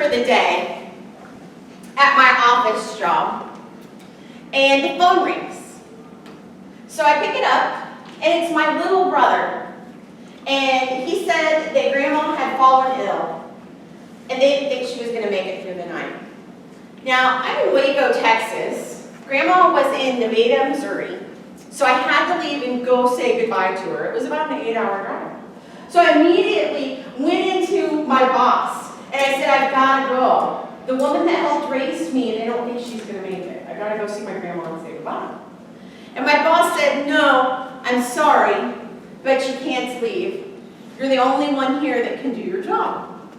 for the day at my office job, and the phone rings. So I pick it up, and it's my little brother. And he said that Grandma had fallen ill, and they didn't think she was going to make it through the night. Now, I'm in Waco, Texas. Grandma was in Nevada, Missouri. So I had to leave and go say goodbye to her. It was about an 8-hour drive. So I immediately went into my boss, and I said, I've got to go. The woman that helped raise me, and I don't think she's going to make it. I've got to go see my grandma and say goodbye. And my boss said, no, I'm sorry, but you can't leave. You're the only one here that can do your job.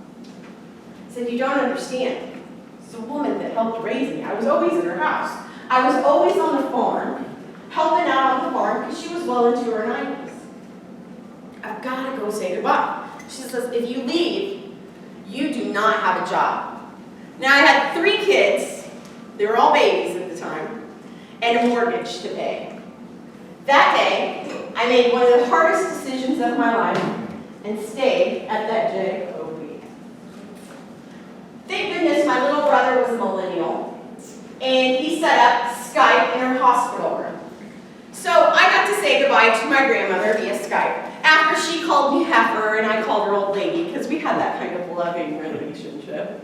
I said, you don't understand. It's a woman that helped raise me. I was always at her house. I was always on the farm, helping out on the farm, because she was well into her 90s. I've got to go say goodbye. She says, if you leave, you do not have a job. Now, I had 3 kids. They were all babies at the time, and a mortgage to pay. That day, I made one of the hardest decisions of my life and stayed at that JOB. Thank goodness my little brother was a millennial, and he set up Skype in her hospital room. So I got to say goodbye to my grandmother via Skype after she called me heifer and I called her old lady, because we had that kind of loving relationship.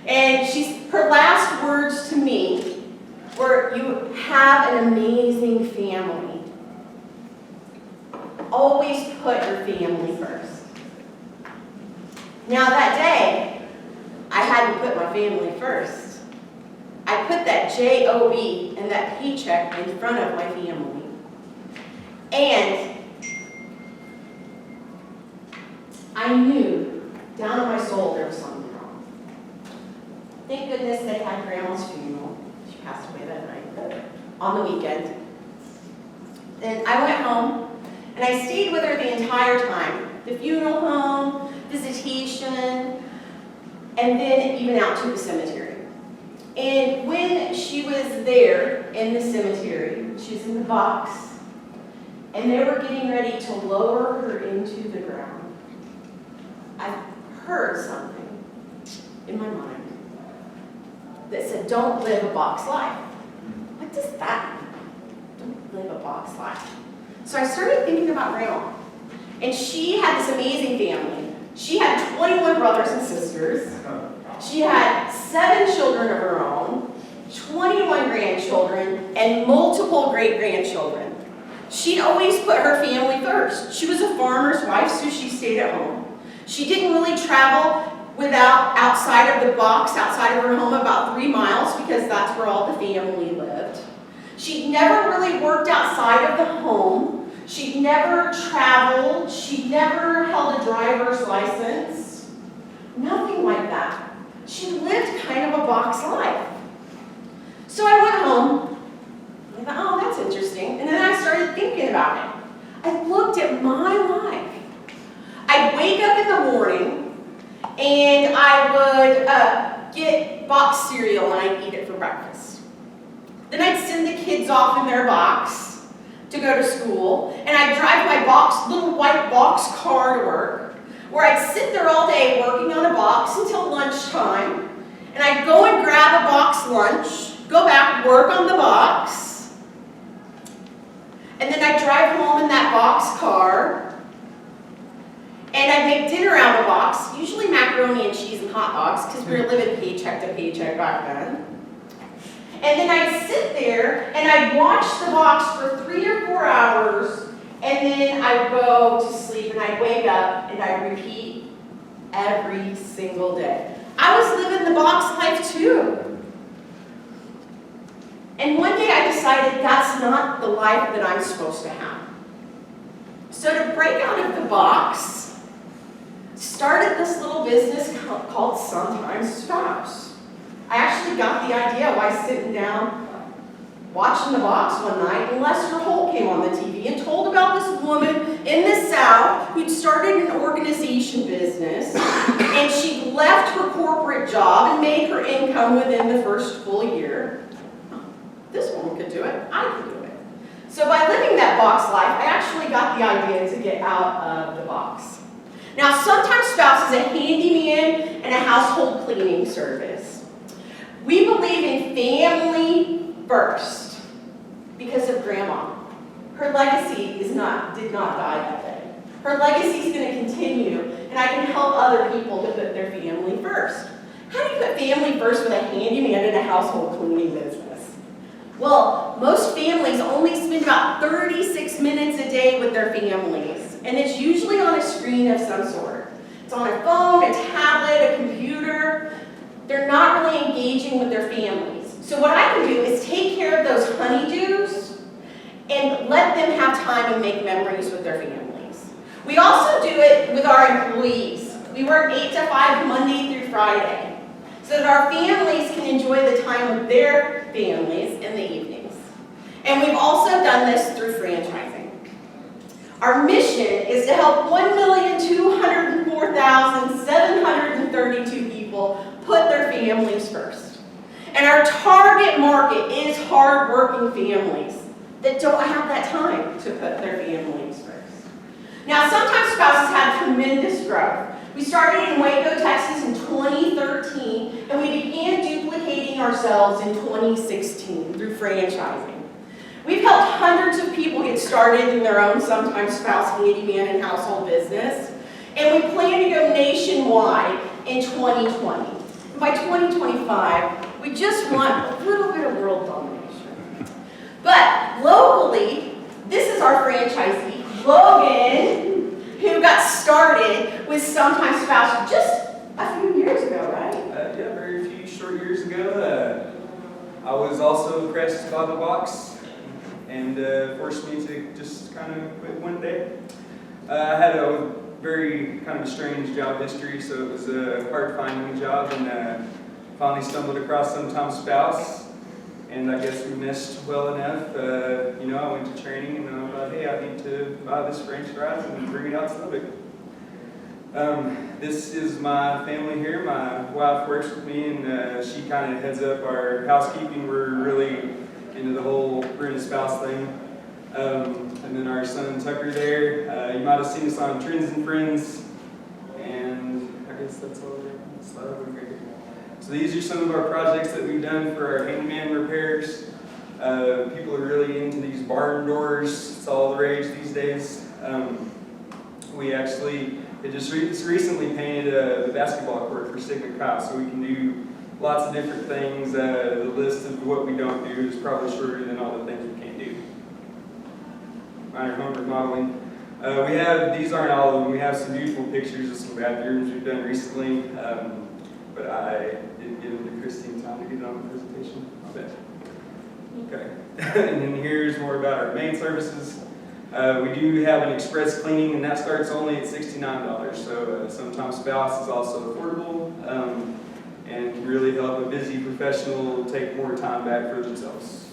And her last words to me were, you have an amazing family. Always put your family first. Now that day, I hadn't put my family first. I put that JOB and that paycheck in front of my family. And I knew down in my soul there was something wrong. Thank goodness they had Grandma's funeral. She passed away that night, on the weekend. And I went home, and I stayed with her the entire time. The funeral home, visitation, and then even out to the cemetery. And when she was there in the cemetery, she was in the box, and they were getting ready to lower her into the ground, I heard something in my mind that said, don't live a box life. What does that mean? Don't live a box life. So I started thinking about Grandma. And she had this amazing family. She had 21 brothers and sisters. She had 7 children of her own, 21 grandchildren, and multiple great-grandchildren. She always put her family first. She was a farmer's wife, so she stayed at home. She didn't really travel outside of the box, outside of her home, about 3 miles, because that's where all the family lived. She never really worked outside of the home. She never traveled. She never held a driver's license. Nothing like that. She lived kind of a box life. So I went home. I thought, oh, that's interesting. And then I started thinking about it. I looked at my life. I'd wake up in the morning, and I would get box cereal, and I'd eat it for breakfast. Then I'd send the kids off in their box to go to school, and I'd drive my little white box car to work, where I'd sit there all day working on a box until lunchtime, and I'd go and grab a box lunch, go back, work on the box, and then I'd drive home in that box car, and I'd make dinner out of the box, usually macaroni and cheese and hot dogs, because we were living paycheck to paycheck back then. And then I'd sit there, and I'd watch the box for 3 or 4 hours, and then I'd go to sleep, and I'd wake up, and I'd repeat every single day. I was living the box life too. And one day I decided that's not the life that I'm supposed to have. So to break out of the box, started this little business called SomtimeSpouse. I actually got the idea while sitting down watching the box one night, and Lester Holt came on the TV and told about this woman in the South who'd started an organization business, and she left her corporate job and made her income within the first full year. This woman could do it. I could do it. So by living that box life, I actually got the idea to get out of the box. Now, SomtimeSpouse is a handyman and and a household cleaning service. We believe in family first because of Grandma. Her legacy did not die that day. Her legacy is going to continue, and I can help other people to put their family first. How do you put family first with a handyman and a household cleaning business? Well, most families only spend about 36 minutes a day with their families, and it's usually on a screen of some sort. It's on a phone, a tablet, a computer. They're not really engaging with their families. So what I can do is take care of those honeydews and let them have time and make memories with their families. We also do it with our employees. We work 8 to 5 Monday through Friday so that our families can enjoy the time with their families in the evenings. And we've also done this through franchising. Our mission is to help 1,204,732 people put their families first. And our target market is hard-working families that don't have that time to put their families first. Now, SomtimeSpouse has had tremendous growth. We started in Waco, Texas in 2013, and we began duplicating ourselves in 2016 through franchising. We've helped hundreds of people get started in their own SomtimeSpouse handyman and household business, and we plan to go nationwide in 2020. And by 2025, we just want a little bit of world domination. But locally, this is our franchisee, Logan, who got started with SomtimeSpouse just a few years ago, right? Yeah, very few short years ago. I was also impressed by the box and forced me to just kind of quit one day. I had a very kind of strange job history, so it was hard finding a job, and finally stumbled across SomtimeSpouse, and I guess we meshed well enough. I went to training, and then I thought, hey, I need to buy this franchise and bring it out to Lubbock. This is my family here. My wife works with me, and she kind of heads up our housekeeping. We're really into the whole bring a spouse thing. And then our son Tucker there. You might have seen us on Trends and Friends, and I guess that's all there. So these are some of our projects that we've done for our handyman repairs. People are really into these barn doors. It's all the rage these days. We actually just recently painted the basketball court for Sigma Chi, so we can do lots of different things. The list of what we don't do is probably shorter than all the things we can't do. Minor home remodeling. These aren't all of them. We have some beautiful pictures of some bathrooms we've done recently, but I didn't give them to Christine time to get it on the presentation. I'll bet. Okay. And then here's more about our main services. We do have an express cleaning, and that starts only at $69. So SomtimeSpouse is also affordable and can really help a busy professional take more time back for themselves.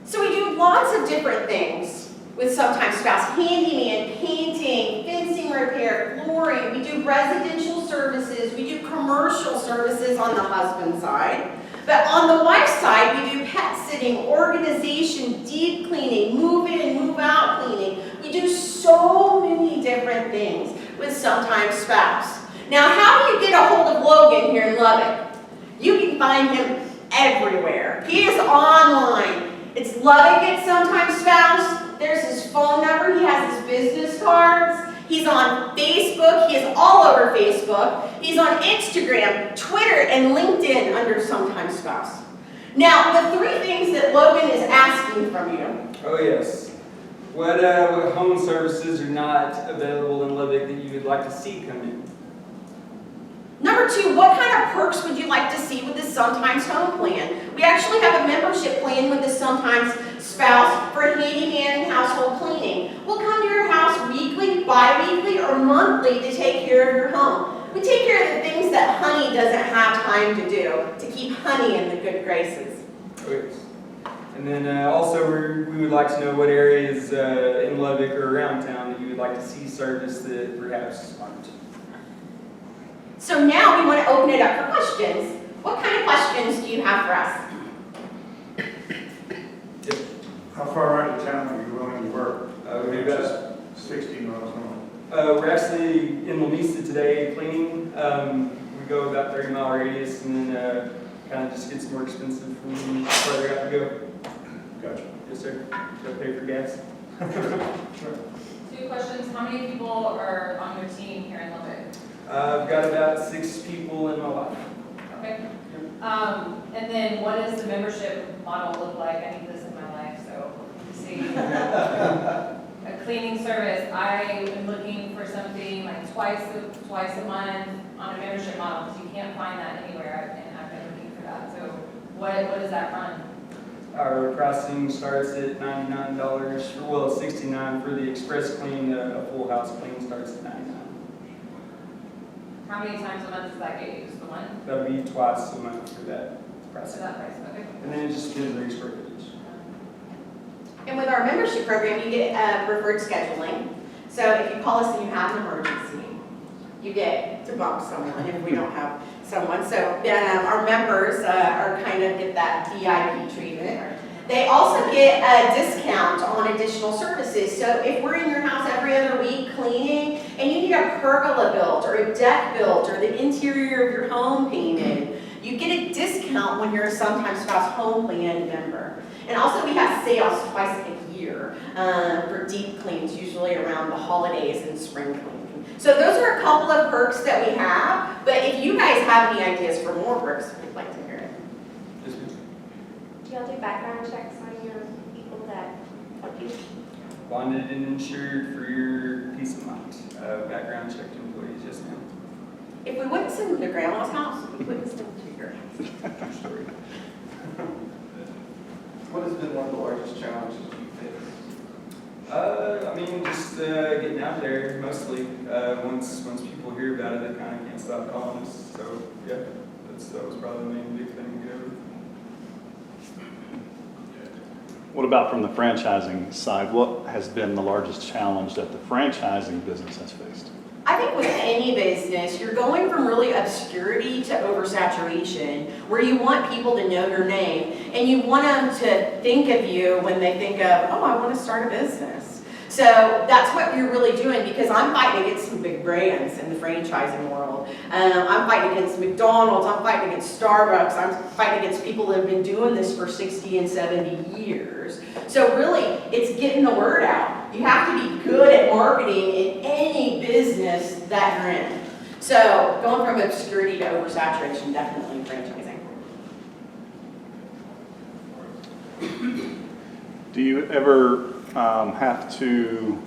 So we do lots of different things with SomtimeSpouse: handyman, painting, fencing repair, flooring. We do residential services. We do commercial services on the husband side. But on the wife side, we do pet sitting, organization, deep cleaning, move in, move out cleaning. We do so many different things with SomtimeSpouse. Now, how do you get a hold of Logan here in Lubbock? You can find him everywhere. He is online. It's Lubbock at SomtimeSpouse. There's his phone number. He has his business cards. He's on Facebook. He is all over Facebook. He's on Instagram, Twitter, and LinkedIn under SomtimeSpouse. Now, the 3 things that Logan is asking from you. Oh, yes. What home services are not available in Lubbock that you would like to see come in? Number 2, what kind of perks would you like to see with the Sometimes Home Plan? We actually have a membership plan with the SomtimeSpouse for handyman and household cleaning. We'll come to your house weekly, bi-weekly, or monthly to take care of your home. We take care of the things that Honey doesn't have time to do, to keep Honey in the good graces. Okay. And then also we would like to know what areas in Lubbock or around town that you would like to see serviced that perhaps aren't. So now we want to open it up for questions. What kind of questions do you have for us? Yep. How far out of town are you willing to work? Maybe about 60 miles north. We're actually in Lamesa today cleaning. We go about 30-mile radius and then kind of just gets more expensive from where we have to go. Gotcha. Yes, sir. Got to pay for gas. Sure. 2 questions. How many people are on your team here in Lubbock? I've got about 6 people in my life. Okay. And then what does the membership model look like? I need this in my life, so see. A cleaning service. I am looking for something like twice a month on a membership model because you can't find that anywhere, and I've been looking for that. So what does that run? Our pricing starts at $99, well, $69 for the express clean. A full house clean starts at $99. How many times a month does that get you? Just the one? That'll be twice a month for that For pricing. that price, okay. And then it just depends on your square footage. And with our membership program, you get preferred scheduling. So if you call us and you have an emergency, you get to bump someone if we don't have someone. So our members are kind of get that VIP treatment. They also get a discount on additional services. So if we're in your house every other week cleaning and you need a pergola built or a deck built or the interior of your home painted, you get a discount when you're a SomtimeSpouse home cleaning member. And also we have sales twice a year for deep cleans, usually around the holidays and spring cleaning. So those are a couple of perks that we have, but if you guys have any ideas for more perks, we'd like to hear it. Yes, ma'am. Do y'all do background checks on your people that help you? Bonded and insured for your peace of mind. Background checked employees, yes ma'am. If we wouldn't send them to grandma's house, we wouldn't send them to your house. True story. What has been one of the largest challenges you faced? I mean, just getting out there mostly. Once people hear about it, they kind of can't stop calling us. So yeah, that was probably the main big thing to get over. What about from the franchising side? What has been the largest challenge that the franchising business has faced? I think with any business, you're going from really obscurity to oversaturation, where you want people to know your name, and you want them to think of you when they think of, oh, I want to start a business. So that's what you're really doing, because I'm fighting against some big brands in the franchising world. I'm fighting against McDonald's, I'm fighting against Starbucks, I'm fighting against people that have been doing this for 60 and 70 years. So really, it's getting the word out. You have to be good at marketing in any business that you're in. So going from obscurity to oversaturation, definitely in franchising. Do you ever have to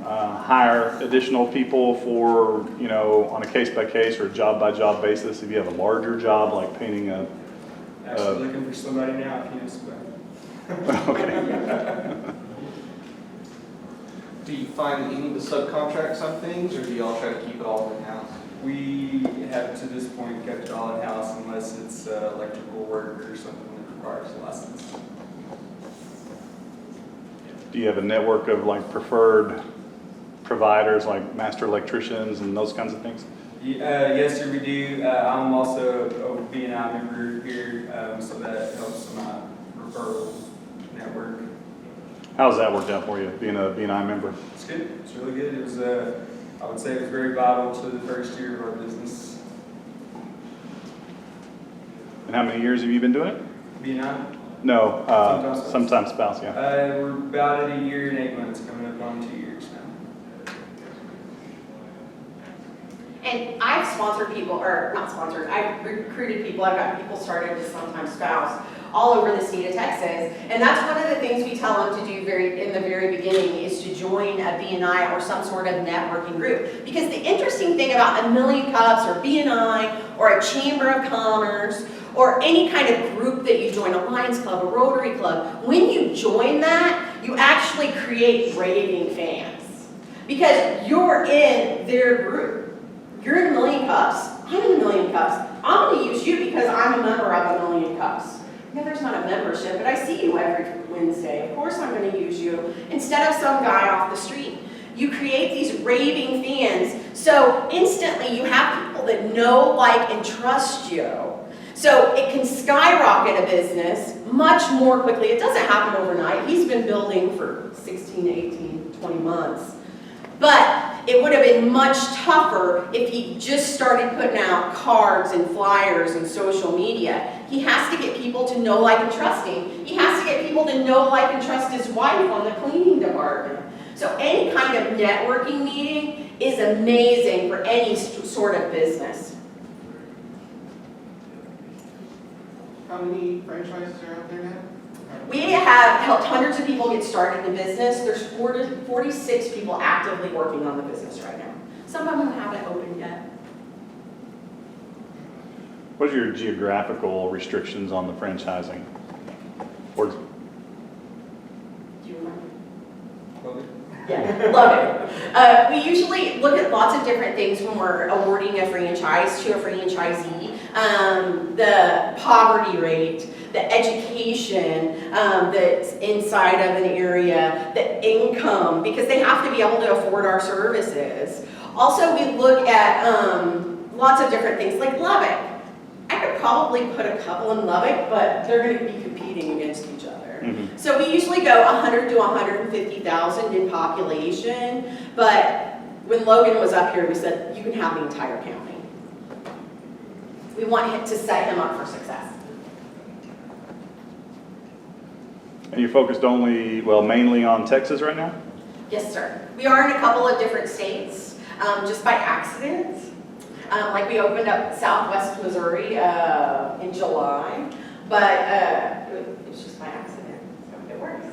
hire additional people for, on a case-by-case or job-by-job basis if you have a larger job like painting a... Actually looking for somebody now if you know somebody. Okay. Do you find that you need to subcontract some things, or do y'all try to keep it all in-house? We have to this point kept it all in-house unless it's electrical work or something that requires a license. Do you have a network of like preferred providers like master electricians and those kinds of things? Yes, sir, we do. I'm also a B&I member here, so that helps my referral network. How's that worked out for you, being a B&I member? It's good. It's really good. It was, I would say it was very vital to the first year of our business. And how many years have you been doing it? B&I? No, SomtimeSpouse. SomtimeSpouse, yeah. We're about at 1 year and 8 months, coming up on 2 years now. And I've sponsored people, or not sponsored, I've recruited people, I've got people started with SomtimeSpouse all over the state of Texas. And that's one of the things we tell them to do in the very beginning is to join a B&I or some sort of networking group. Because the interesting thing about a Million Cups or B&I or a Chamber of Commerce or any kind of group that you join, a Lions Club, a Rotary Club, when you join that, you actually create raving fans. Because you're in their group. You're in a Million Cups, I'm in a Million Cups. I'm going to use you because I'm a member of a Million Cups. No, there's not a membership, but I see you every Wednesday. Of course I'm going to use you instead of some guy off the street. You create these raving fans, so instantly you have people that know, like, and trust you. So it can skyrocket a business much more quickly. It doesn't happen overnight. He's been building for 16, 18, 20 months. But it would have been much tougher if he just started putting out cards and flyers and social media. He has to get people to know, like, and trust him. He has to get people to know, like, and trust his wife on the cleaning department. So any kind of networking meeting is amazing for any sort of business. How many franchises are out there now? We have helped hundreds of people get started in business. There's 46 people actively working on the business right now. Some of them haven't opened yet. What are your geographical restrictions on the franchising? Or Do you remember? Logan? Yeah, love it. We usually look at lots of different things when we're awarding a franchise to a franchisee. The poverty rate, the education that's inside of an area, the income, because they have to be able to afford our services. Also, we look at lots of different things, like Lubbock. I could probably put a couple in Lubbock, but they're going to be competing against each other. So we usually go 100 to 150,000 in population, but when Logan was up here, we said, you can have the entire county. We want him to set him up for success. and you're focused only, well, mainly on Texas right now? Yes, sir. We are in a couple of different states, just by accident. Like we opened up Southwest Missouri in July, but it's just by accident, so it works.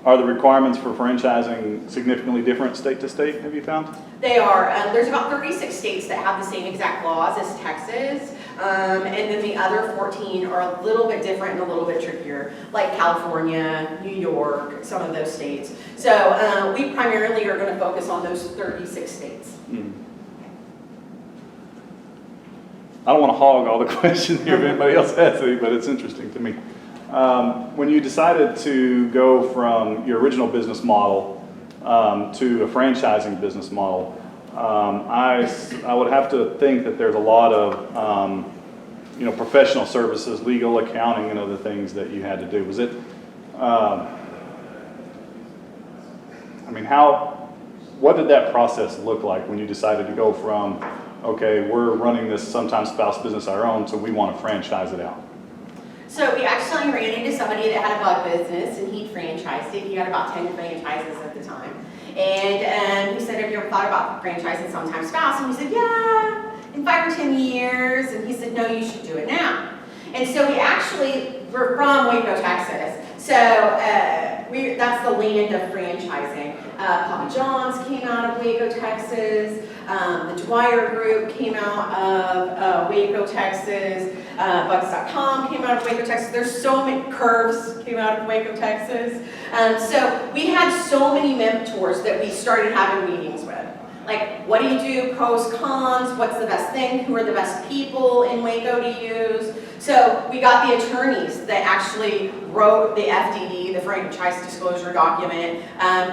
Are the requirements for franchising significantly different state to state, have you found? They are. There's about 36 states that have the same exact laws as Texas, and then the other 14 are a little bit different and a little bit trickier, like California, New York, some of those states. So we primarily are going to focus on those 36 states. I don't want to hog all the questions here if anybody else has any, but it's interesting to me. When you decided to go from your original business model to a franchising business model, I would have to think that there's a lot of professional services, legal, accounting, and other things that you had to do. Was it? What did that process look like when you decided to go from, okay, we're running this SomtimeSpouse business our own, so we want to franchise it out? So we actually ran into somebody that had a bug business, and he franchised it. He had about 10 franchises at the time. And he said, have you ever thought about franchising SomtimeSpouse? And we said, yeah, in 5 or 10 years. And he said, no, you should do it now. And so we're from Waco, Texas. So that's the land of franchising. Papa John's came out of Waco, Texas. The Dwyer Group came out of Waco, Texas. Bugs.com came out of Waco, Texas. There's so many, Curves came out of Waco, Texas. So we had so many mentors that we started having meetings with. Like, what do you do, pros, cons, what's the best thing, who are the best people in Waco to use? So we got the attorneys that actually wrote the FDD, the franchise disclosure document,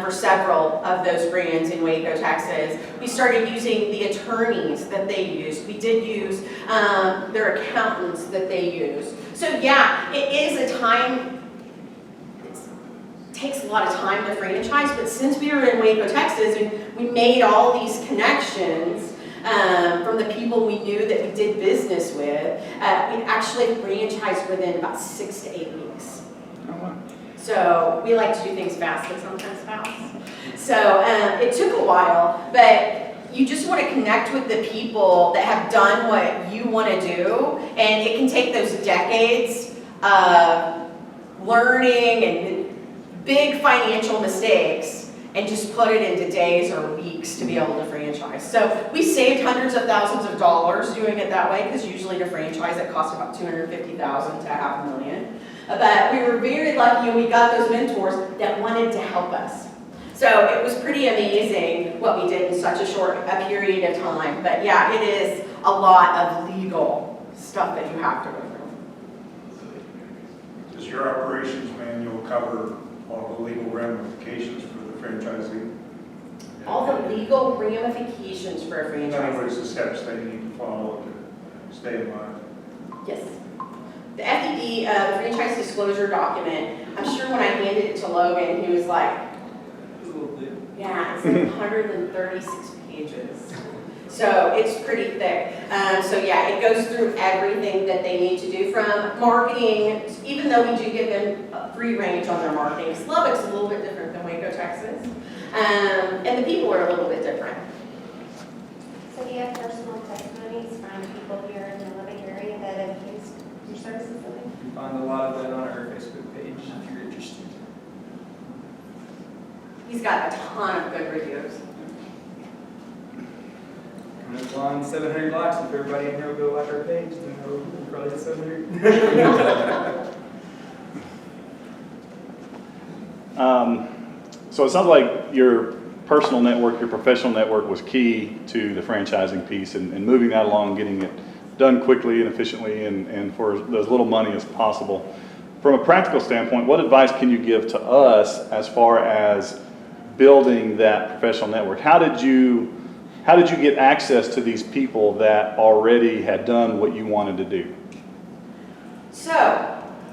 for several of those brands in Waco, Texas. We started using the attorneys that they used. We did use their accountants that they used. So yeah, it is a time, takes a lot of time to franchise, but since we were in Waco, Texas, and we made all these connections from the people we knew that we did business with, we actually franchised within about 6 to 8 weeks. Oh, wow. So we like to do things fast, but sometimes fast. So it took a while, but you just want to connect with the people that have done what you want to do, and it can take those decades of learning and big financial mistakes and just put it into days or weeks to be able to franchise. So we saved hundreds of thousands of dollars doing it that way, because usually to franchise it costs about $250,000 to $500,000. But we were very lucky, and we got those mentors that wanted to help us. So it was pretty amazing what we did in such a short period of time. But yeah, it is a lot of legal stuff that you have to go through. Does your operations manual cover all the legal ramifications for the franchisee? All the legal ramifications for a In other franchise. words, the steps they need to follow to stay in line. Yes. The FDD, the franchise disclosure document, I'm sure when I handed it to Logan, he was like, yeah, Yeah, it's like 136 pages. So it's pretty thick. So yeah, it goes through everything that they need to do from marketing, even though we do give them a free range on their marketing. 'Cause Lubbock's a little bit different than Waco, Texas. And the people are a little bit different. So do you have personal testimonies from people here in the Lubbock area that have used your services? You can find a lot of that on our Facebook page if you're interested. He's got a ton of good reviews. And it's on 700 likes. If everybody in here will go like our page, then we'll probably hit 700. So it sounds like your personal network, your professional network was key to the franchising piece and moving that along, getting it done quickly and efficiently and for as little money as possible. From a practical standpoint, what advice can you give to us as far as building that professional network? How did you get access to these people that already had done what you wanted to do? So,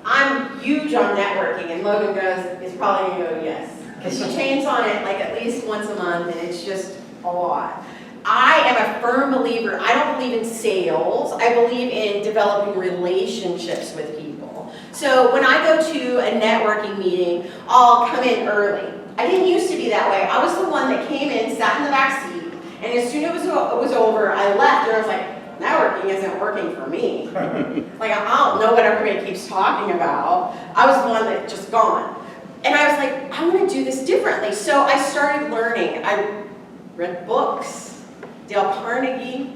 I'm huge on networking, and Logan is probably gonna go yes. Because she chains on it like at least once a month, and it's just a lot. I am a firm believer, I don't believe in sales, I believe in developing relationships with people. So when I go to a networking meeting, I'll come in early. I didn't used to be that way. I was the one that came in, sat in the back seat, and as soon as it was over, I left, and I was like, networking isn't working for me. Like, I don't know what everybody keeps talking about. I was the one that just gone. And I was like, I want to do this differently. So I started learning. I read books, Dale Carnegie,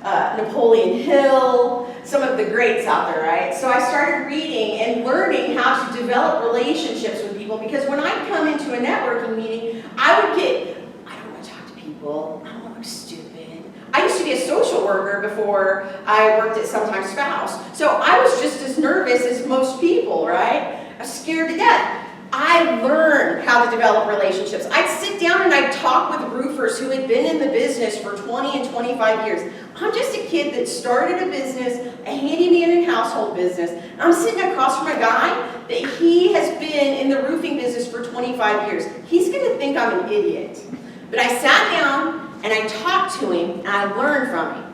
Napoleon Hill, some of the greats out there, right? So I started reading and learning how to develop relationships with people, because when I come into a networking meeting, I don't want to talk to people. I don't want to look stupid. I used to be a social worker before I worked at SomtimeSpouse. So I was just as nervous as most people, right? I was scared to death. I learned how to develop relationships. I'd sit down and I'd talk with roofers who had been in the business for 20 and 25 years. I'm just a kid that started a business, a handyman and household business. I'm sitting across from a guy that he has been in the roofing business for 25 years. He's gonna think I'm an idiot. But I sat down and I talked to him and I learned from him.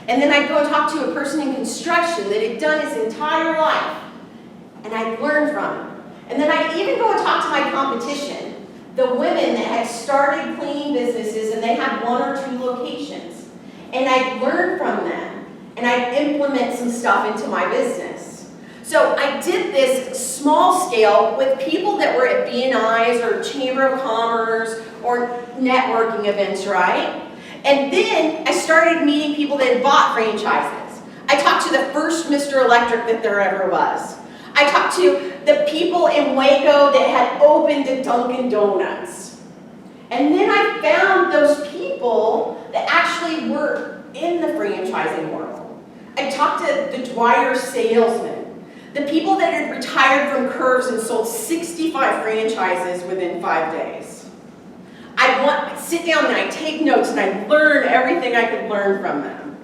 And then I'd go and talk to a person in construction that had done his entire life, and I'd learn from him. And then I'd even go and talk to my competition, the women that had started cleaning businesses and they had 1 or 2 locations. And I'd learn from them, and I'd implement some stuff into my business. So I did this small scale with people that were at B&Is or Chamber of Commerce or networking events, right? And then I started meeting people that had bought franchises. I talked to the first Mr. Electric that there ever was. I talked to the people in Waco that had opened a Dunkin' Donuts. And then I found those people that actually were in the franchising world. I talked to the Dwyer salesman, the people that had retired from Curves and sold 65 franchises within 5 days. I'd sit down and I'd take notes and I'd learn everything I could learn from them.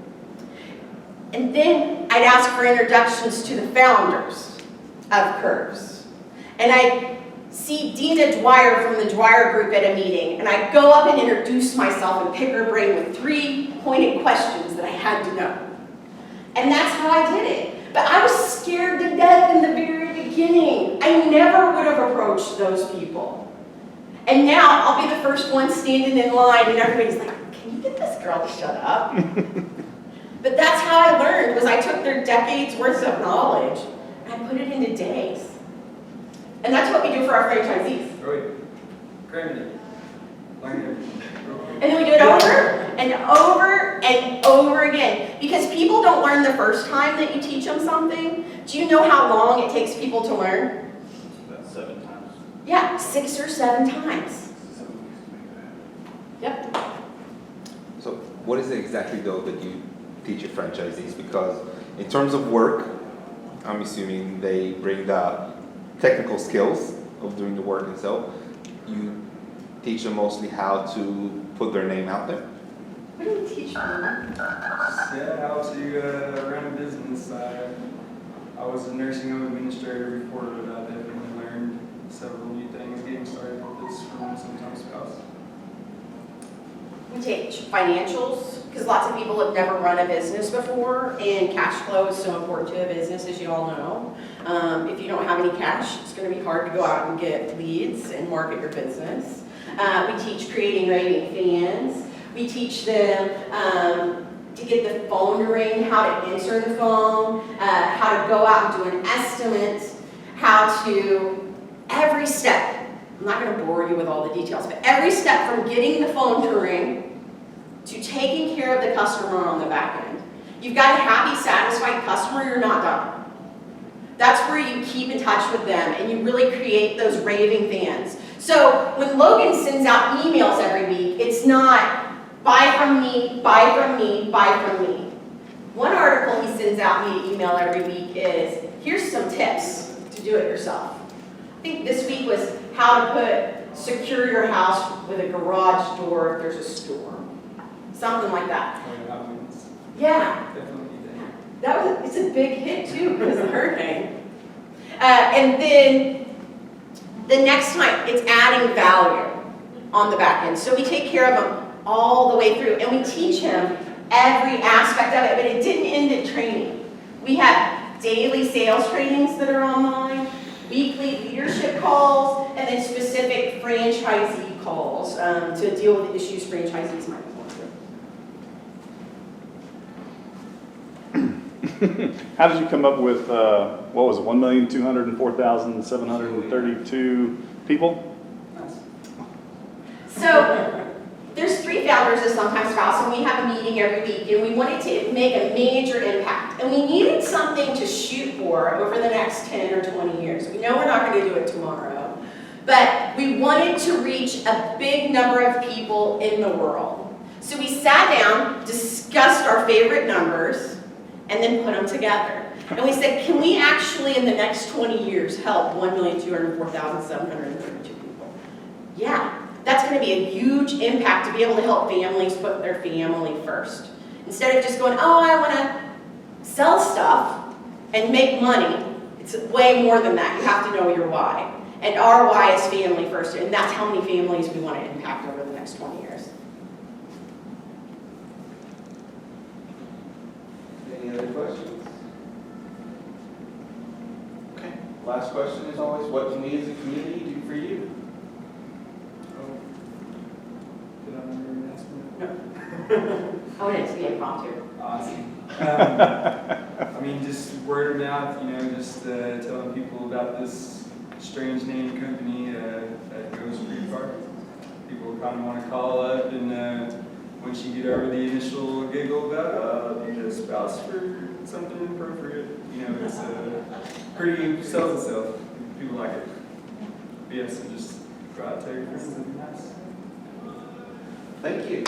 And then I'd ask for introductions to the founders of Curves. And I'd see Dina Dwyer from the Dwyer Group at a meeting, and I'd go up and introduce myself and pick her brain with 3 pointed questions that I had to know. And that's how I did it. But I was scared to death in the very beginning. I never would have approached those people. And now I'll be the first one standing in line, and everybody's like, can you get this girl to shut up? But that's how I learned, was I took their decades worth of knowledge and I put it into days. And that's what we do for our franchisees. Right. Cramming it. Learning it. And then we do it over and over and over again. Because people don't learn the first time that you teach them something. Do you know how long it takes people to learn? About 7 times. Yeah, 6 or 7 times. Yep. So what is it exactly though that you teach your franchisees? Because in terms of work, I'm assuming they bring the technical skills of doing the work itself. You teach them mostly how to put their name out there. What do you teach them? Yeah, how to run a business. I was a nursing home administrator before, but I definitely learned several new things getting started with tools from SomtimeSpouse. We teach financials, because lots of people have never run a business before, and cash flow is so important to a business, as you all know. If you don't have any cash, it's going to be hard to go out and get leads and market your business. We teach creating raving fans. We teach them to get the phone to ring, how to answer the phone, how to go out and do an estimate, how to, every step. I'm not going to bore you with all the details, but every step from getting the phone to ring to taking care of the customer on the back end. You've got a happy, satisfied customer, you're not done. That's where you keep in touch with them and you really create those raving fans. So when Logan sends out emails every week, it's not buy from me, buy from me, buy from me. One article he sends out via email every week is, here's some tips to do it yourself. I think this week was how to secure your house with a garage door if there's a storm. Something like that. Yeah. Definitely. It's a big hit too because of the hurricane. And then the next time, it's adding value on the back end. So we take care of them all the way through and we teach him every aspect of it, but it didn't end at training. We have daily sales trainings that are online, weekly leadership calls, and then specific franchisee calls to deal with issues franchisees might be going through. How did you come up with, what was it, 1,204,732 people? Nice. So there's 3 founders of SomtimeSpouse, and we have a meeting every week, and we wanted to make a major impact. And we needed something to shoot for over the next 10 or 20 years. We know we're not going to do it tomorrow, but we wanted to reach a big number of people in the world. So we sat down, discussed our favorite numbers, and then put them together. And we said, can we actually, in the next 20 years, help 1,204,732 people? Yeah. That's going to be a huge impact to be able to help families put their family first. Instead of just going, oh, I want to sell stuff and make money. It's way more than that. You have to know your why. And our why is family first, and that's how many families we want to impact over the next 20 years. Any other questions? Okay, last question is always, what can we as a community do for you? I want it to be impromptu. Awesome. I mean, just word of mouth, just telling people about this strange name company that goes pretty far. People kind of want to call up, and once you get over the initial giggle about, oh, you're just a spouse for something appropriate, it's pretty sells itself. People like it. But yeah, so just go out, tell your friends, and be nice. Thank you.